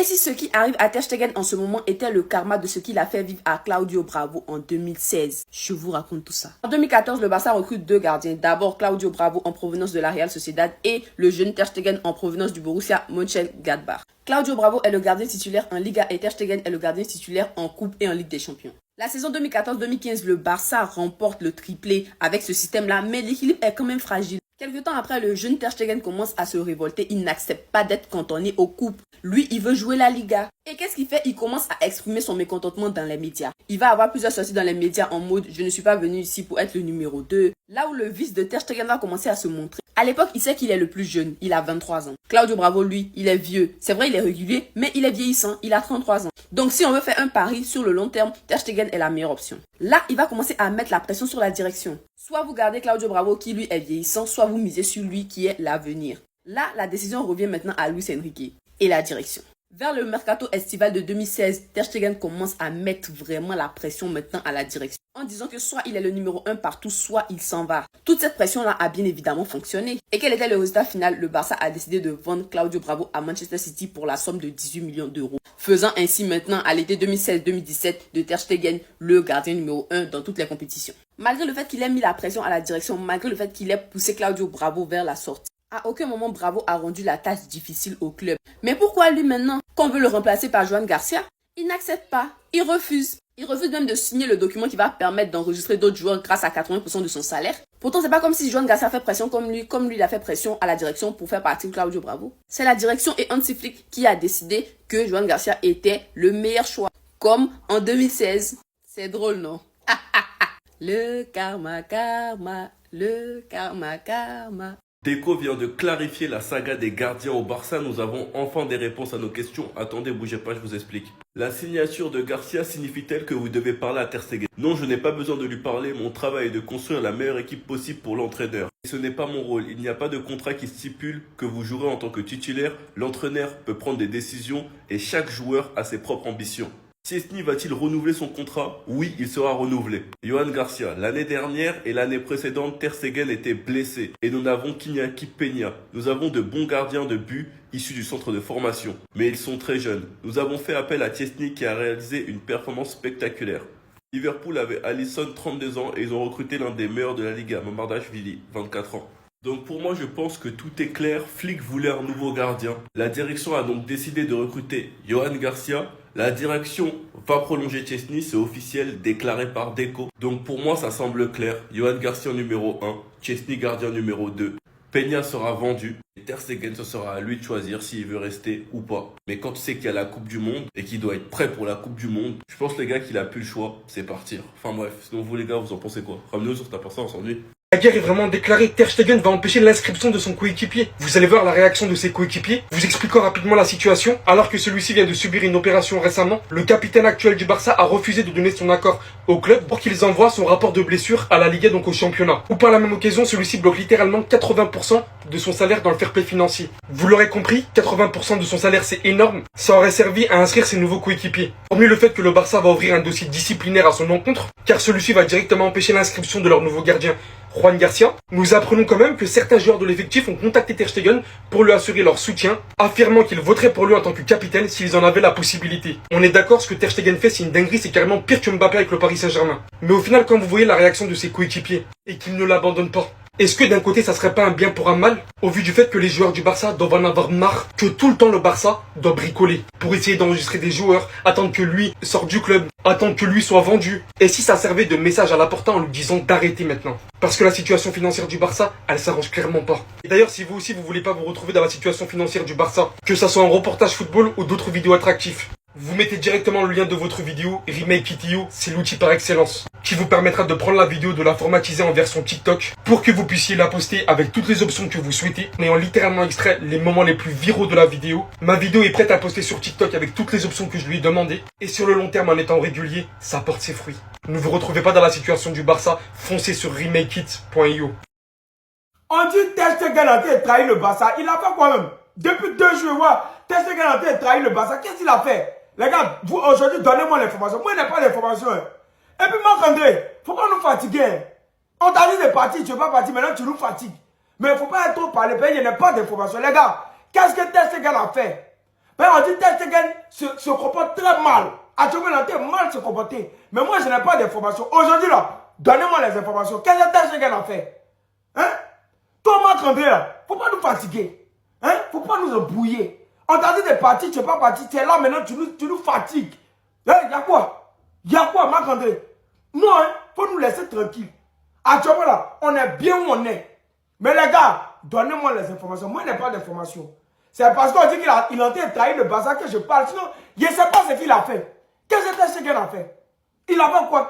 Et si ce qui arrive à Ter Stegen en ce moment était le karma de ce qu'il a fait vivre à Claudio Bravo en 2016? Je vous raconte tout ça. En 2014, le Barça recrute 2 gardiens. D'abord Claudio Bravo en provenance de la Real Sociedad et le jeune Ter Stegen en provenance du Borussia Mönchengladbach. Claudio Bravo est le gardien titulaire en Liga et Ter Stegen est le gardien titulaire en Coupe et en Ligue des Champions. La saison 2014-2015, le Barça remporte le triplé avec ce système-là, mais l'équilibre est quand même fragile. Quelque temps après, le jeune Ter Stegen commence à se révolter. Il n'accepte pas d'être cantonné aux coupes. Lui, il veut jouer la Liga. Et qu'est-ce qu'il fait? Il commence à exprimer son mécontentement dans les médias. Il va avoir plusieurs sorties dans les médias en mode « Je ne suis pas venu ici pour être le numéro 2 ». Là où le vice de Ter Stegen va commencer à se montrer. À l'époque, il sait qu'il est le plus jeune. Il a 23 ans. Claudio Bravo, lui, il est vieux. C'est vrai, il est régulier, mais il est vieillissant. Il a 33 ans. Donc, si on veut faire un pari sur le long terme, Ter Stegen est la meilleure option. Là, il va commencer à mettre la pression sur la direction. Soit vous gardez Claudio Bravo qui, lui, est vieillissant, soit vous misez sur lui qui est l'avenir. Là, la décision revient maintenant à Luis Enrique et la direction. Vers le mercato estival de 2016, Ter Stegen commence à mettre vraiment la pression maintenant à la direction. En disant que soit il est le numéro 1 partout, soit il s'en va. Toute cette pression-là a bien évidemment fonctionné. Et quel était le résultat final? Le Barça a décidé de vendre Claudio Bravo à Manchester City pour la somme de 18 millions d'euros. Faisant ainsi maintenant à l'été 2016-2017 de Ter Stegen le gardien numéro 1 dans toutes les compétitions. Malgré le fait qu'il ait mis la pression à la direction, malgré le fait qu'il ait poussé Claudio Bravo vers la sortie, à aucun moment Bravo a rendu la tâche difficile au club. Mais pourquoi lui maintenant? Qu'on veut le remplacer par Joan Garcia? Il n'accepte pas, il refuse. Il refuse même de signer le document qui va permettre d'enregistrer d'autres joueurs grâce à 80% de son salaire. Pourtant, c'est pas comme si Joan Garcia fait pression comme lui il a fait pression à la direction pour faire partir Claudio Bravo. C'est la direction et Hansi Flick qui a décidé que Joan Garcia était le meilleur choix. Comme en 2016. C'est drôle, non? Le karma, karma, le karma, karma. Deco vient de clarifier la saga des gardiens au Barça. Nous avons enfin des réponses à nos questions. Attendez, bougez pas, je vous explique. La signature de Garcia signifie-t-elle que vous devez parler à Ter Stegen? Non, je n'ai pas besoin de lui parler. Mon travail est de construire la meilleure équipe possible pour l'entraîneur. Et ce n'est pas mon rôle. Il n'y a pas de contrat qui stipule que vous jouerez en tant que titulaire. L'entraîneur peut prendre des décisions et chaque joueur a ses propres ambitions. Szczęsny va-t-il renouveler son contrat? Oui, il sera renouvelé. Johan Garcia, l'année dernière et l'année précédente, Ter Stegen était blessé et nous n'avons qu'Iñaki Peña. Nous avons de bons gardiens de but issus du centre de formation, mais ils sont très jeunes. Nous avons fait appel à Szczęsny qui a réalisé une performance spectaculaire. Liverpool avait Alisson, 32 ans, et ils ont recruté l'un des meilleurs de la Liga, Mamardashvili, 24 ans. Donc pour moi, je pense que tout est clair. Flick voulait un nouveau gardien. La direction a donc décidé de recruter Johan Garcia. La direction va prolonger Szczęsny, c'est officiel, déclaré par Deco. Donc pour moi, ça semble clair. Johan Garcia numéro 1, Szczęsny gardien numéro 2. Peña sera vendu. Et Ter Stegen, ce sera à lui de choisir s'il veut rester ou pas. Mais quand tu sais qu'il y a la Coupe du Monde et qu'il doit être prêt pour la Coupe du Monde, je pense les gars qu'il a plus le choix, c'est partir. Enfin bref, sinon vous les gars, vous en pensez quoi? Ramenez-nous sur ta personne, on s'ennuie. La guerre est vraiment déclarée. Ter Stegen va empêcher l'inscription de son coéquipier. Vous allez voir la réaction de ses coéquipiers, vous expliquant rapidement la situation. Alors que celui-ci vient de subir une opération récemment, le capitaine actuel du Barça a refusé de donner son accord au club pour qu'ils envoient son rapport de blessure à la Liga, donc au championnat. Ou par la même occasion, celui-ci bloque littéralement 80% de son salaire dans le fair play financier. Vous l'aurez compris, 80% de son salaire c'est énorme. Ça aurait servi à inscrire ses nouveaux coéquipiers. Hormis le fait que le Barça va ouvrir un dossier disciplinaire à son encontre, car celui-ci va directement empêcher l'inscription de leur nouveau gardien, Juan Garcia, nous apprenons quand même que certains joueurs de l'effectif ont contacté Ter Stegen pour lui assurer leur soutien, affirmant qu'ils voteraient pour lui en tant que capitaine s'ils en avaient la possibilité. On est d'accord, ce que Ter Stegen fait, c'est une dinguerie, c'est carrément pire que Mbappé avec le Paris Saint-Germain. Mais au final, quand vous voyez la réaction de ses coéquipiers et qu'ils ne l'abandonnent pas, est-ce que d'un côté ça serait pas un bien pour un mal, au vu du fait que les joueurs du Barça doivent en avoir marre, que tout le temps le Barça doit bricoler pour essayer d'enregistrer des joueurs, attendre que lui sorte du club, attendre que lui soit vendu? Et si ça servait de message à Laporta en lui disant d'arrêter maintenant? Parce que la situation financière du Barça, elle s'arrange clairement pas. Et d'ailleurs, si vous aussi vous voulez pas vous retrouver dans la situation financière du Barça, que ça soit en reportage football ou d'autres vidéos attractives, vous mettez directement le lien de votre vidéo, Remake It, c'est l'outil par excellence, qui vous permettra de prendre la vidéo, de la formatiser en version TikTok, pour que vous puissiez la poster avec toutes les options que vous souhaitez, en ayant littéralement extrait les moments les plus viraux de la vidéo. Ma vidéo est prête à poster sur TikTok avec toutes les options que je lui ai demandées, et sur le long terme en étant régulier, ça porte ses fruits. Ne vous retrouvez pas dans la situation du Barça, foncez sur remakeit.io. On dit Ter Stegen a été trahi le Barça, il a fait quoi même? Depuis 2 jours, Ter Stegen a été trahi le Barça, qu'est-ce qu'il a fait? Les gars, vous aujourd'hui, donnez-moi l'information. Moi, je n'ai pas l'information. Hein. Et puis, Marc-André, faut pas nous fatiguer. Hein. On t'a dit de partir, tu ne veux pas partir, maintenant tu nous fatigues. Mais il ne faut pas être trop parler, il n'y a pas d'information. Les gars, qu'est-ce que Ter Stegen a fait? On dit Ter Stegen se comporte très mal. Actuellement, il a mal se comporter. Mais moi, je n'ai pas d'informations. Aujourd'hui, là, donnez-moi les informations. Qu'est-ce que Ter Stegen a fait? Hein? Toi, Marc-André, là, faut pas nous fatiguer. Hein? Faut pas nous embrouiller. On t'a dit de partir, tu n'es pas parti. Tu es là maintenant, tu nous fatigues. Hein? Il y a quoi? Il y a quoi, Marc-André? Non, hein? Faut nous laisser tranquille. Actuellement, là, on est bien où on est. Mais les gars, donnez-moi les informations. Moi, je n'ai pas d'informations. C'est parce qu'on dit qu'il a tenté de trahir le bazar que je parle. Sinon, je ne sais pas ce qu'il a fait. Qu'est-ce que Ter Stegen a fait? Il a fait quoi?